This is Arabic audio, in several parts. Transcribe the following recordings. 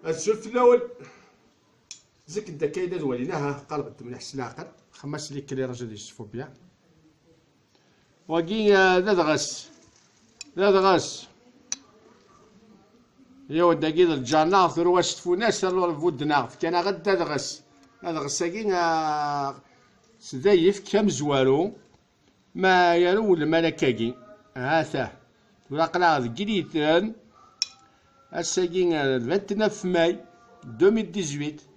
السلف الأول زك دا كاينة دواليناها قلبت من حسن عقل خمس لي كلي رجل يشوفوا بيا وكي ذا غس يا داكي الجانا ثروا شتفوناش الفودنا كان غدا دغس هذا غساكي سدايف كم زوارو ما يرو الملكاكي هاثا ولا قلع قليتان الساكي 29 ماي 2018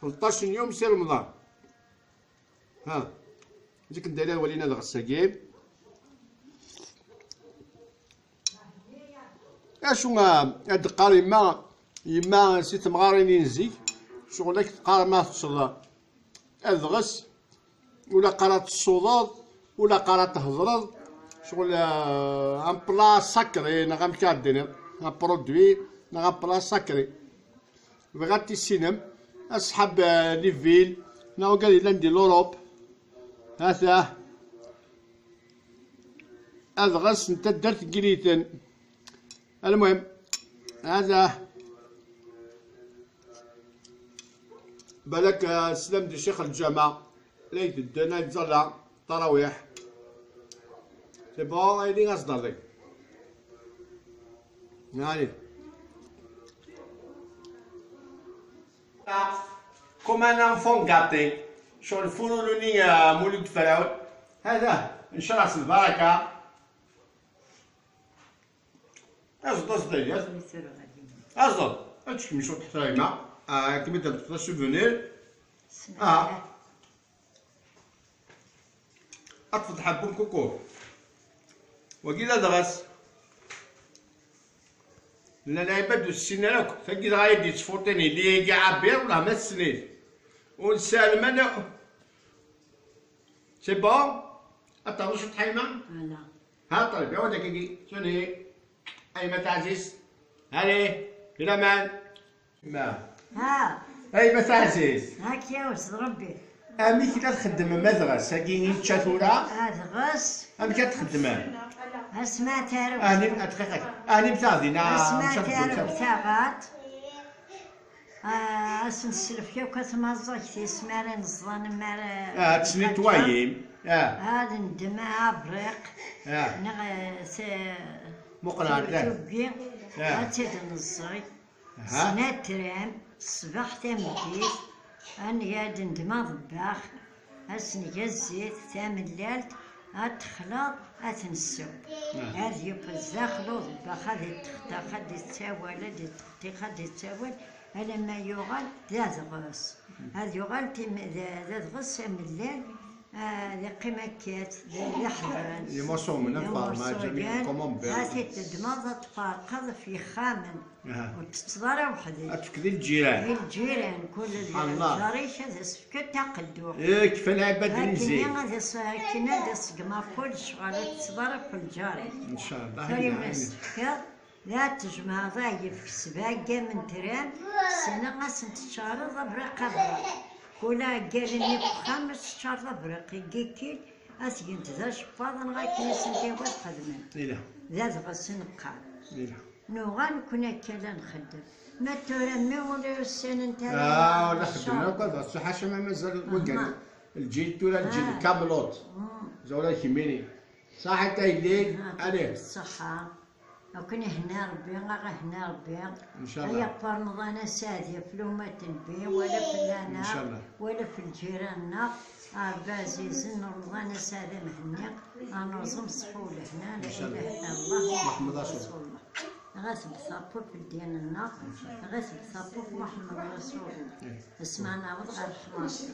13 يوم سي رمضان ها ديك الدلال ولينا دغ الساكيب اشو هاد قاري يما سي تمغارين نزيك شغلك قار ما تصل ادغس ولا قرات الصوضاد ولا قرات تهضرض شغل ان بلا ساكري نغام كادين ان برودوي نغام بلا ساكري بغات السينم اصحاب ليفيل ناو قال لي ندير لوروب هذا ادغس انت درت قليتن المهم هذا بالك سلام دي شيخ الجامع ليت الدنا يتزرع تراويح سي بون هايدي غاصدر لك يعني كوم ان انفون غاتي شغل الفرولوني مولد فرعون هذا ان شاء الله البركه أصدر هادشي كيما شوط تحت الماء كيما درت في سوفونير أطفت حبون كوكو وكيلا دغس لأن العباد والسنة لك تلقي غايدي تفوتيني اللي كاع بير ولا ما السنين ونسالم أنا سي بون أطلع شوط حيمة لا ها طيب يا ولدك كي شنو أيمة عزيز هاني الأمان ما ها أيمة عزيز هاك يا ولد ربي أمي كي كتخدم مدرسة ساكيني تشاتورا أدغس أمي كتخدم اسمع تعرف أني دقيقة أني متاعدينا اسمع تعرف تاغات اسم السلفية وكتمازك تسمع لي نصلان مار تسني توايم هذا ندمع بريق مقرار توبي هاتي نصي سنة ترام الصباح تمديت أنا قاعد ندمع ضباخ أسني الزيت ثامن ليلت أتخلط أتنسو هذه يبزاخلو ضباخ هذه تختا خدي تساول هذه تختي خدي تساول لما يغال ذات غص هذا يغال ذات غص من الليل ذي قيمة كات ذي حضران يمصو من الفارما جميع كومون بير هاتي تدمض تفارقض في خامن وتتصدر وحدي أتفكري الجيران الجيران كل الجريش هذا سفكت تقدو كيف العباد نزيد كنا هذا سقما كل شغل تتصدر في الجاري إن شاء الله لا تجمع ضايف في سباقة من ترام سنة غاسن تشارض برقبة كولا قالني خمس شهر برق يجيكي أسجن تذا شفاضا غاكي سنتي وتخدمن ذات غسن قال نوغان كنا كلا نخدم ما ترمي ولا السنة نتاع ولا خدمنا وكذا بس حاشا ما مازال وقال الجيل تولا الجيل كاملوت زولا كيميني صح حتى يديك عليه الصحة وكنا هنا ربي هنا ربي ان شاء الله هيا في رمضان سادية في لومة البي ولا في ان شاء الله ولا في الجيران بعزيز رمضان سادة مهنيق نرزم صحول هنا لا اله الا الله محمد رسول الله غاسب ثابو في الدين النار غاسب ثابو في محمد رسول الله اسمعنا وضع الخلاص